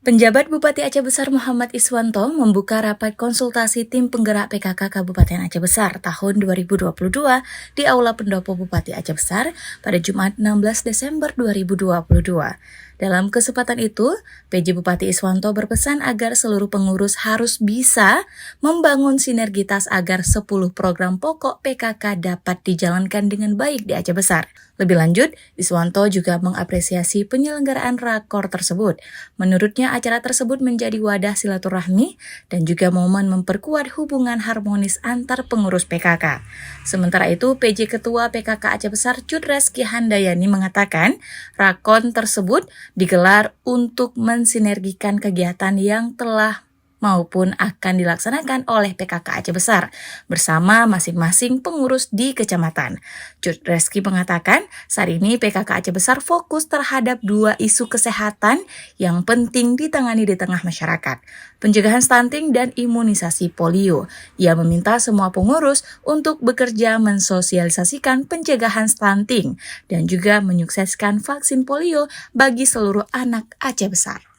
Penjabat Bupati Aceh Besar Muhammad Iswanto membuka rapat konsultasi tim penggerak PKK Kabupaten Aceh Besar tahun 2022 di Aula Pendopo Bupati Aceh Besar pada Jumat 16 Desember 2022. Dalam kesempatan itu, PJ Bupati Iswanto berpesan agar seluruh pengurus harus bisa membangun sinergitas agar 10 program pokok PKK dapat dijalankan dengan baik di Aceh Besar. Lebih lanjut, Iswanto juga mengapresiasi penyelenggaraan rakor tersebut. Menurutnya, acara tersebut menjadi wadah silaturahmi dan juga momen memperkuat hubungan harmonis antar pengurus PKK. Sementara itu, PJ Ketua PKK Aceh Besar Cut Reski Handayani mengatakan, rakon tersebut digelar untuk mensinergikan kegiatan yang telah maupun akan dilaksanakan oleh PKK Aceh Besar bersama masing-masing pengurus di kecamatan. Cut Reski mengatakan, saat ini PKK Aceh Besar fokus terhadap 2 isu kesehatan yang penting ditangani di tengah masyarakat, pencegahan stunting dan imunisasi polio. Ia meminta semua pengurus untuk bekerja mensosialisasikan pencegahan stunting dan juga menyukseskan vaksin polio bagi seluruh anak Aceh Besar.